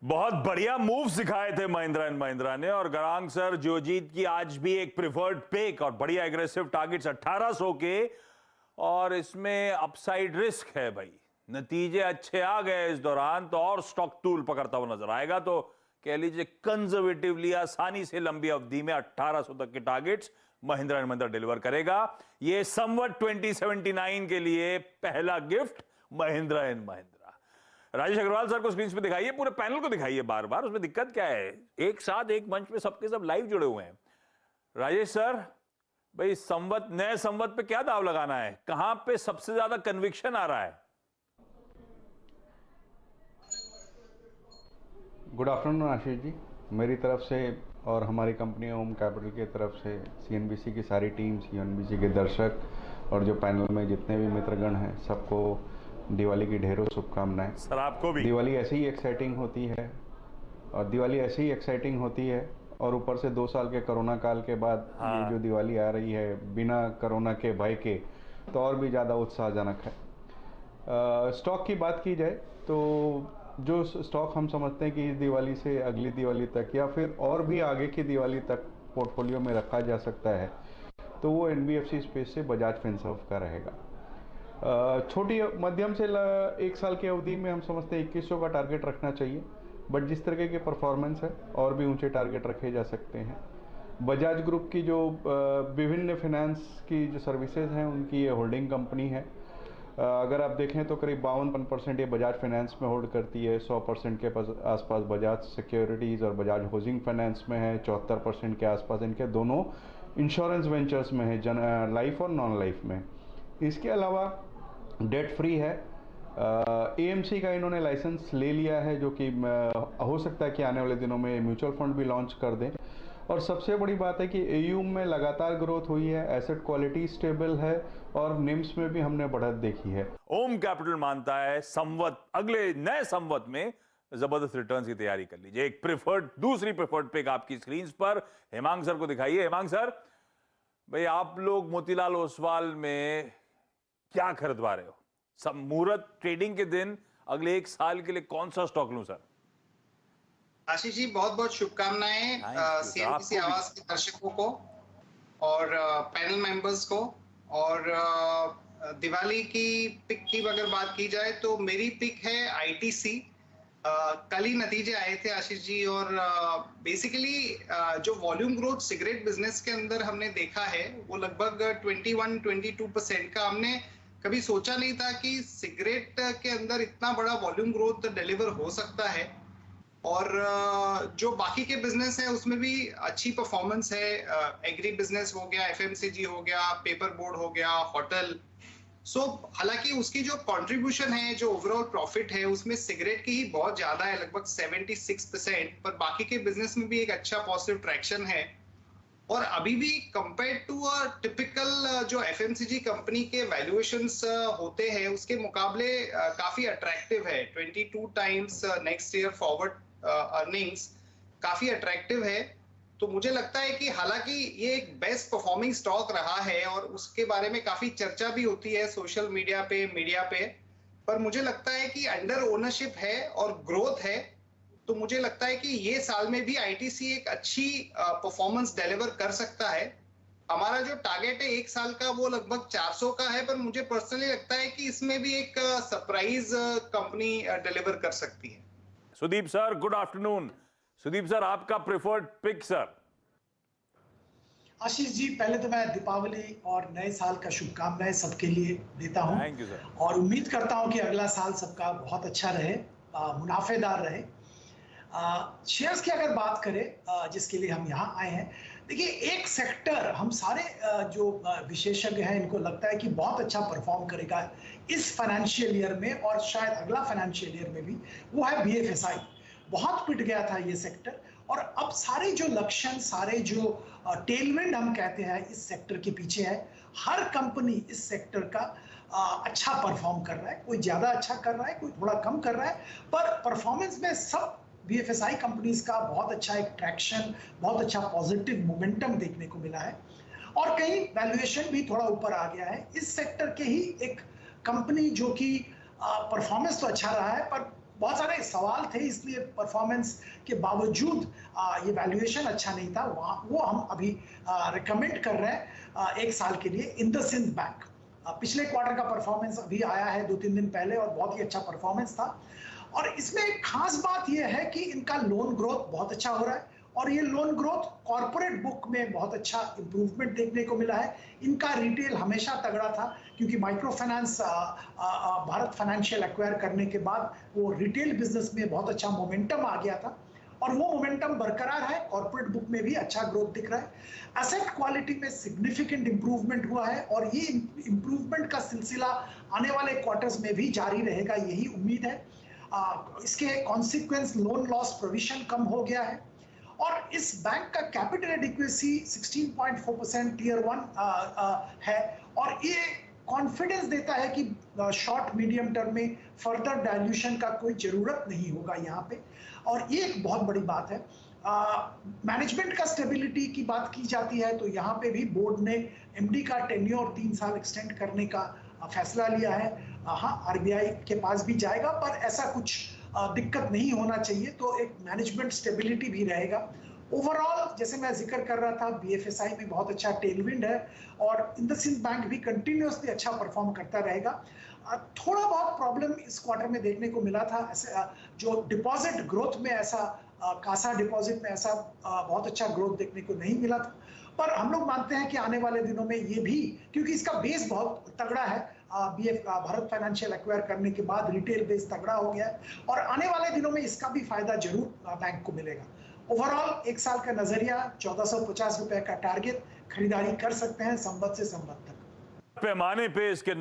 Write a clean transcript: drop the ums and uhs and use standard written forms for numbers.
बहुत बढ़िया मूव्स दिखाए थे महिंद्रा एंड महिंद्रा ने। और गरांग सर, जियोजीत की आज भी एक प्रिफर्ड पिक और बढ़िया एग्रेसिव टारगेट्स 1800 के, और इसमें अपसाइड रिस्क है भाई। नतीजे अच्छे आ गए इस दौरान तो और स्टॉक टूल पकड़ता हुआ नजर आएगा। तो कह लीजिए कंजर्वेटिवली आसानी से लंबी अवधि में 1800 तक के targets Mahindra and Mahindra deliver करेगा। ये संवत 2079 के लिए पहला gift Mahindra and Mahindra. Rajesh Agarwal sir को स्क्रीन पे दिखाइए, पूरे पैनल को दिखाइए बार बार। उसमें दिक्कत क्या है, एक साथ एक मंच पे सबके सब लाइव जुड़े हुए हैं। राजेश सर भाई, संवत, नए संवत पे क्या दाव लगाना है, कहां पे सबसे ज्यादा कन्विक्शन आ रहा है? गुड आफ्टरनून आशीष जी, मेरी तरफ से और हमारी कंपनी ओम कैपिटल की तरफ से सीएनबीसी की सारी टीम, सीएनबीसी के दर्शक और जो पैनल में जितने भी मित्रगण हैं, सबको दिवाली की ढेरों शुभकामनाएं। सर आपको भी। दिवाली ऐसे ही एक्साइटिंग होती है और ऊपर से 2 साल के कोरोना काल के बाद ये जो दिवाली आ रही है बिना कोरोना के भय के, तो और भी ज़्यादा उत्साहजनक है। स्टॉक की बात की जाए तो जो स्टॉक हम समझते हैं कि इस दिवाली से अगली दिवाली तक या फिर और भी आगे की दिवाली तक पोर्टफोलियो में रखा जा सकता है, तो वो एनबीएफसी स्पेस से बजाज फिनसर्व का रहेगा। छोटी मध्यम से 1 साल की अवधि में हम समझते हैं 2100 का टारगेट रखना चाहिए, बट जिस तरह की परफॉर्मेंस है और भी ऊंचे टारगेट रखे जा सकते हैं। बजाज ग्रुप की जो विभिन्न फाइनेंस की जो सर्विसेज हैं उनकी ये होल्डिंग कंपनी है। अगर आप देखें तो करीब 52% ये बजाज फाइनेंस में होल्ड करती है, 100% के आसपास बजाज सिक्योरिटीज़ और बजाज हाउसिंग फाइनेंस में है, 74% के आसपास इनके दोनों इंश्योरेंस वेंचर्स में है, लाइफ और नॉन लाइफ में। इसके अलावा डेट फ्री है। एएमसी का इन्होंने लाइसेंस ले लिया है, जो कि हो सकता है कि आने वाले दिनों में म्यूचुअल फंड भी लॉन्च कर दें। और सबसे बड़ी बात है कि एयूएम में लगातार ग्रोथ हुई है, एसेट क्वालिटी स्टेबल है और निम्स में भी हमने बढ़त देखी है। ओम कैपिटल मानता है संवत, अगले नए संवत में जबरदस्त रिटर्न्स की तैयारी कर लीजिए। एक दूसरी प्रिफर्ड पिक आपकी स्क्रीन पर हेमांग सर को दिखाइए। हेमांग सर भाई, आप लोग मोतीलाल ओसवाल में क्या खरीदवा रहे हो? मुहूर्त ट्रेडिंग के दिन अगले 1 साल के लिए कौन सा स्टॉक लूं सर? आशीष जी, बहुत बहुत शुभकामनाएं सीएनबीसी आवाज के दर्शकों को और पैनल मेंबर्स को। और दिवाली की पिक की अगर बात की जाए तो मेरी पिक है आईटीसी। कल ही नतीजे आए थे आशीष जी, और बेसिकली जो वॉल्यूम ग्रोथ सिगरेट बिजनेस के अंदर हमने देखा है वो लगभग 21-22% का। हमने कभी सोचा नहीं था कि सिगरेट के अंदर इतना बड़ा वॉल्यूम ग्रोथ डिलीवर हो सकता है। और जो बाकी के बिजनेस है उसमें भी अच्छी परफॉर्मेंस है। एग्री बिजनेस हो गया, एफएमसीजी हो गया, पेपर बोर्ड हो गया, होटल। हालांकि उसकी जो कंट्रीब्यूशन है, जो ओवरऑल प्रॉफिट है, उसमें सिगरेट की ही बहुत ज्यादा है, लगभग 76%। पर बाकी के बिजनेस में भी एक अच्छा पॉजिटिव ट्रैक्शन है। और अभी भी कंपेयर टू अ टिपिकल जो एफएमसीजी कंपनी के वैल्यूएशंस होते हैं उसके मुकाबले काफी अट्रैक्टिव है। 22 times next year forward earnings काफी अट्रैक्टिव है। तो मुझे लगता है कि हालांकि ये एक बेस्ट परफॉर्मिंग स्टॉक रहा है और उसके बारे में काफी चर्चा भी होती है सोशल मीडिया पे, मीडिया पे, पर मुझे लगता है कि अंडर ओनरशिप है और ग्रोथ है। तो मुझे लगता है कि ये साल में भी आईटीसी एक अच्छी परफॉर्मेंस डिलीवर कर सकता है। हमारा जो टारगेट है 1 साल का वो लगभग 400 का है, पर मुझे पर्सनली लगता है कि इसमें भी एक सरप्राइज कंपनी डिलीवर कर सकती है। Sudeep sir, good afternoon. Sudeep sir, आपका preferred pick sir. Ashish ji, पहले तो मैं दीपावली और नए साल का शुभकामनाएं सबके लिए देता हूं। Thank you sir. और उम्मीद करता हूं कि अगला साल सबका बहुत अच्छा रहे, मुनाफेदार रहे। शेयर्स की अगर बात करें जिसके लिए हम यहाँ आए हैं, देखिए एक सेक्टर हम सारे जो विशेषज्ञ हैं इनको लगता है कि बहुत अच्छा परफॉर्म करेगा इस फाइनेंशियल ईयर में और शायद अगला फाइनेंशियल ईयर में भी, वो है बीएफएसआई। बहुत पिट गया था ये सेक्टर और अब सारे जो लक्षण, सारे जो टेलविंड हम कहते हैं इस सेक्टर के पीछे है। हर कंपनी इस सेक्टर का अच्छा परफॉर्म कर रहा है, कोई ज्यादा अच्छा कर रहा है, कोई थोड़ा कम कर रहा है, पर परफॉर्मेंस में सब बीएफएसआई कंपनीज का बहुत अच्छा एक ट्रैक्शन, बहुत अच्छा पॉजिटिव मोमेंटम देखने को मिला है। और कहीं वैल्यूएशन भी थोड़ा ऊपर आ गया है। इस सेक्टर के ही एक कंपनी जो कि परफॉर्मेंस तो अच्छा रहा है पर बहुत सारे सवाल थे, इसलिए परफॉर्मेंस के बावजूद ये वैल्यूएशन अच्छा नहीं था। वो हम अभी रिकमेंड कर रहे हैं 1 साल के लिए इंडसइंड बैंक। पिछले क्वार्टर का परफॉर्मेंस अभी आया है 2-3 दिन पहले और बहुत ही अच्छा परफॉर्मेंस था। और इसमें एक खास बात यह है कि इनका लोन ग्रोथ बहुत अच्छा हो रहा है और ये लोन ग्रोथ कॉर्पोरेट बुक में बहुत अच्छा इंप्रूवमेंट देखने को मिला है। इनका रिटेल हमेशा तगड़ा था क्योंकि micro finance Bharat financial acquire करने के बाद वो रिटेल बिजनेस में बहुत अच्छा मोमेंटम आ गया था और वो मोमेंटम बरकरार है। कॉर्पोरेट बुक में भी अच्छा ग्रोथ दिख रहा है। एसेट क्वालिटी में सिग्निफिकेंट इंप्रूवमेंट हुआ है और ये इंप्रूवमेंट का सिलसिला आने वाले क्वार्टर्स में भी जारी रहेगा, यही उम्मीद है। इसके कॉन्सिक्वेंस लोन लॉस प्रोविजन कम हो गया है और इस बैंक का कैपिटल एडिक्वेसी 16.4% टियर 1 है और ये कॉन्फिडेंस देता है कि शॉर्ट मीडियम टर्म में फर्दर डाइल्यूशन का कोई जरूरत नहीं होगा यहाँ पे और ये एक बहुत बड़ी बात है। मैनेजमेंट का स्टेबिलिटी की बात की जाती है तो यहाँ पे भी बोर्ड ने एमडी का टेन्योर 3 साल एक्सटेंड करने का फैसला लिया है। हाँ, आरबीआई के पास भी जाएगा पर ऐसा कुछ दिक्कत नहीं होना चाहिए, तो एक मैनेजमेंट स्टेबिलिटी भी रहेगा। ओवरऑल जैसे मैं जिक्र कर रहा था बीएफएसआई में बहुत अच्छा टेलविंड है और इंडसइंड बैंक भी कंटिन्यूअसली अच्छा परफॉर्म करता रहेगा। थोड़ा बहुत प्रॉब्लम इस क्वार्टर में देखने को मिला था, ऐसे जो डिपॉजिट ग्रोथ में ऐसा कासा डिपॉजिट में ऐसा बहुत अच्छा ग्रोथ देखने को नहीं मिला था, पर हम लोग मानते हैं कि आने वाले दिनों में ये भी, क्योंकि इसका बेस बहुत तगड़ा है, भारत फाइनेंशियल एक्वायर करने के बाद रिटेल बेस तगड़ा हो गया है और आने वाले दिनों में इसका भी फायदा जरूर बैंक को मिलेगा। ओवरऑल 1 साल का नजरिया 1450 रुपए का टारगेट खरीदारी कर सकते हैं संबद्ध से संबद्ध तक। पैमाने पे इसके